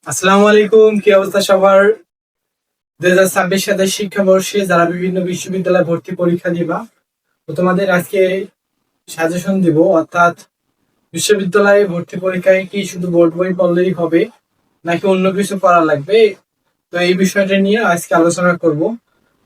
আসসালামু আলাইকুম, কি অবস্থা সবার? 2026-27 শিক্ষাবর্ষে যারা বিভিন্ন বিশ্ববিদ্যালয়ে ভর্তি পরীক্ষা দিবা, তো তোমাদের আজকে সাজেশন দিব। অর্থাৎ বিশ্ববিদ্যালয়ে ভর্তি পরীক্ষায় কি শুধু বোর্ড বই পড়লেই হবে নাকি অন্য কিছু করা লাগবে, তো এই বিষয়টা নিয়ে আজকে আলোচনা করব।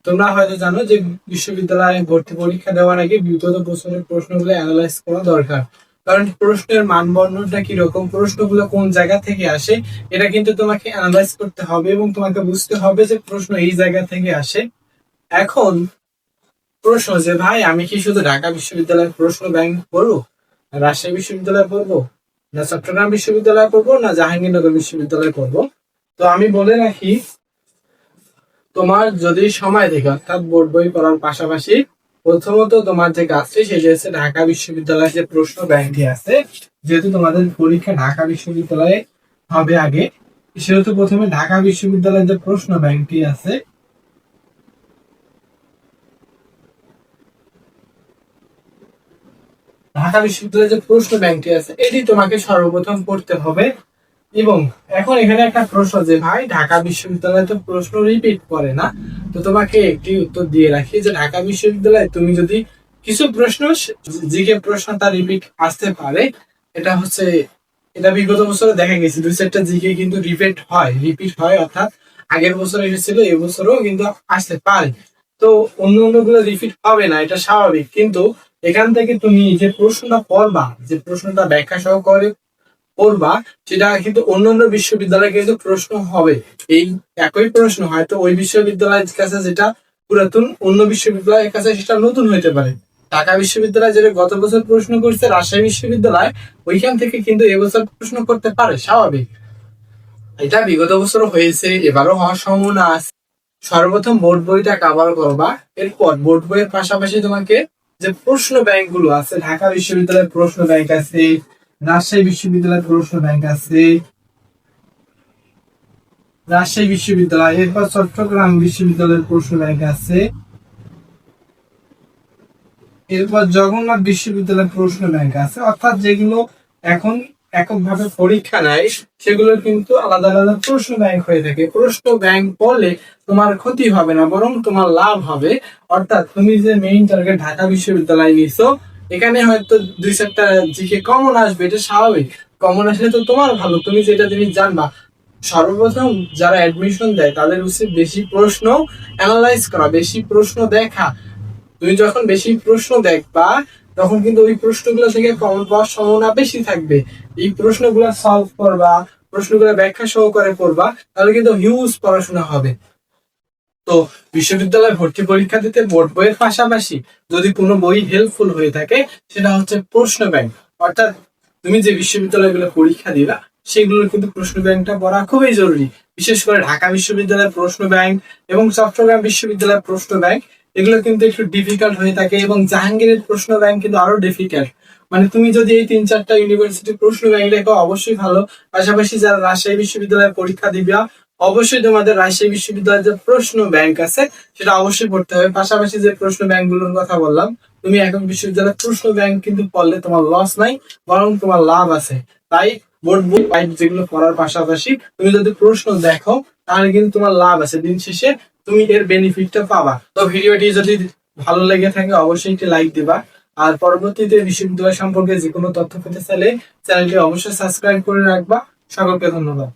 তোমরা হয়তো জানো যে বিশ্ববিদ্যালয়ে ভর্তি পরীক্ষা দেওয়ার আগে বিগত বছরের প্রশ্নগুলো অ্যানালাইজ করা দরকার। কারণ প্রশ্নের মানবর্ণনটা কিরকম, প্রশ্নগুলো কোন জায়গা থেকে আসে, এটা কিন্তু তোমাকে অ্যানালাইজ করতে হবে এবং তোমাকে বুঝতে হবে যে প্রশ্ন এই জায়গা থেকে আসে। এখন প্রশ্ন যে ভাই, আমি কি শুধু ঢাকা বিশ্ববিদ্যালয়ের প্রশ্ন ব্যাংক পড়বো, না রাজশাহী বিশ্ববিদ্যালয়ে পড়বো, না চট্টগ্রাম বিশ্ববিদ্যালয়ে পড়বো, না জাহাঙ্গীরনগর বিশ্ববিদ্যালয়ে পড়বো? তো আমি বলে রাখি, তোমার যদি সময় থেকে অর্থাৎ বোর্ড বই পড়ার পাশাপাশি প্রথমত তোমার যে কাজটি সেটি হচ্ছে ঢাকা বিশ্ববিদ্যালয়ের যে প্রশ্ন ব্যাংকটি আছে, যেহেতু তোমাদের পরীক্ষা ঢাকা বিশ্ববিদ্যালয়ে হবে আগে, সেহেতু প্রথমে ঢাকা বিশ্ববিদ্যালয়ের যে প্রশ্ন ব্যাংকটি আছে, ঢাকা বিশ্ববিদ্যালয়ের যে প্রশ্ন ব্যাংকটি আছে এটি তোমাকে সর্বপ্রথম পড়তে হবে। এবং এখন এখানে একটা প্রশ্ন যে ভাই, ঢাকা বিশ্ববিদ্যালয়ে তো প্রশ্ন রিপিট করে না, তো তোমাকে একটি উত্তর দিয়ে রাখি যে ঢাকা বিশ্ববিদ্যালয়ে তুমি যদি কিছু প্রশ্ন, জিকে প্রশ্ন তার রিপিট আসতে পারে। এটা হচ্ছে, এটা বিগত বছরে দেখা গেছে দুই চারটা জিকে কিন্তু রিপিট হয়, অর্থাৎ আগের বছর এসেছিল এবছরও কিন্তু আসতে পারে। তো অন্য অন্য গুলো রিপিট হবে না, এটা স্বাভাবিক। কিন্তু এখান থেকে তুমি যে প্রশ্নটা পড়বা, যে প্রশ্নটা ব্যাখ্যা সহকারে পড়বা, সেটা কিন্তু অন্যান্য বিশ্ববিদ্যালয়ে কিন্তু প্রশ্ন হবে। এই একই প্রশ্ন হয়তো ওই বিশ্ববিদ্যালয়ের কাছে যেটা পুরাতন, অন্য বিশ্ববিদ্যালয়ের কাছে সেটা নতুন হইতে পারে। ঢাকা বিশ্ববিদ্যালয় যেটা গত বছর প্রশ্ন করছে রাজশাহী বিশ্ববিদ্যালয়, ওইখান থেকে কিন্তু এবছর প্রশ্ন করতে পারে, স্বাভাবিক। এটা বিগত বছর হয়েছে, এবারও হওয়ার সম্ভাবনা আছে। সর্বপ্রথম বোর্ড বইটা কাভার করবা, এরপর বোর্ড বইয়ের পাশাপাশি তোমাকে যে প্রশ্ন ব্যাংক গুলো আছে, ঢাকা বিশ্ববিদ্যালয়ের প্রশ্ন ব্যাংক আছে, রাজশাহী বিশ্ববিদ্যালয়ের প্রশ্ন ব্যাংক আছে, রাজশাহী বিশ্ববিদ্যালয়, এরপর চট্টগ্রাম বিশ্ববিদ্যালয়ের প্রশ্ন ব্যাংক আছে, এরপর জগন্নাথ বিশ্ববিদ্যালয়ের প্রশ্ন ব্যাংক আছে। অর্থাৎ যেগুলো এখন এককভাবে পরীক্ষা নেয়, সেগুলো কিন্তু আলাদা আলাদা প্রশ্ন ব্যাংক হয়ে থাকে। প্রশ্ন ব্যাংক পড়লে তোমার ক্ষতি হবে না, বরং তোমার লাভ হবে। অর্থাৎ তুমি যে মেইন টার্গেট ঢাকা বিশ্ববিদ্যালয় নিছো, এখানে হয়তো দুই চারটা জিকে কমন আসবে, এটা স্বাভাবিক। কমন আসলে তো তোমার ভালো, তুমি যেটা জিনিস জানবা। সর্বপ্রথম যারা অ্যাডমিশন দেয় তাদের উচিত বেশি প্রশ্ন অ্যানালাইজ করা, বেশি প্রশ্ন দেখা। তুমি যখন বেশি প্রশ্ন দেখবা, তখন কিন্তু ওই প্রশ্নগুলো থেকে কমন পাওয়ার সম্ভাবনা বেশি থাকবে। এই প্রশ্নগুলো সলভ করবা, প্রশ্নগুলো ব্যাখ্যা সহকারে পড়বা, তাহলে কিন্তু হিউজ পড়াশোনা হবে। তো বিশ্ববিদ্যালয় ভর্তি পরীক্ষা দিতে বোর্ড বইয়ের পাশাপাশি যদি কোনো বই হেল্পফুল হয়ে থাকে, সেটা হচ্ছে প্রশ্ন ব্যাংক। অর্থাৎ তুমি যে বিশ্ববিদ্যালয়গুলো পরীক্ষা দিবা, সেগুলোর কিন্তু প্রশ্ন ব্যাংকটা পড়া খুবই জরুরি। বিশেষ করে ঢাকা বিশ্ববিদ্যালয়ের প্রশ্ন ব্যাংক এবং চট্টগ্রাম বিশ্ববিদ্যালয়ের প্রশ্ন ব্যাংক, এগুলো কিন্তু একটু ডিফিকাল্ট হয়ে থাকে। এবং জাহাঙ্গীরের প্রশ্ন ব্যাংক কিন্তু আরো ডিফিকাল্ট। মানে তুমি যদি এই তিন চারটা ইউনিভার্সিটির প্রশ্ন ব্যাংক দেখো, অবশ্যই ভালো। পাশাপাশি যারা রাজশাহী বিশ্ববিদ্যালয়ের পরীক্ষা দিবা, অবশ্যই তোমাদের রাজশাহী বিশ্ববিদ্যালয়ের যে প্রশ্ন ব্যাংক আছে সেটা অবশ্যই পড়তে হবে। পাশাপাশি যে প্রশ্ন ব্যাংকগুলোর কথা বললাম, তুমি একক বিশ্ববিদ্যালয়ের প্রশ্ন ব্যাংক কিন্তু পড়লে তোমার লস নাই, বরং তোমার লাভ আছে। তাই বোর্ড বই যেগুলো পড়ার পাশাপাশি তুমি যদি প্রশ্ন দেখো, তাহলে কিন্তু তোমার লাভ আছে। দিন শেষে তুমি এর বেনিফিটটা পাবা। তো ভিডিওটি যদি ভালো লেগে থাকে অবশ্যই একটি লাইক দিবা। আর পরবর্তীতে বিশ্ববিদ্যালয় সম্পর্কে যে কোনো তথ্য পেতে চাইলে চ্যানেলটি অবশ্যই সাবস্ক্রাইব করে রাখবা। সকলকে ধন্যবাদ।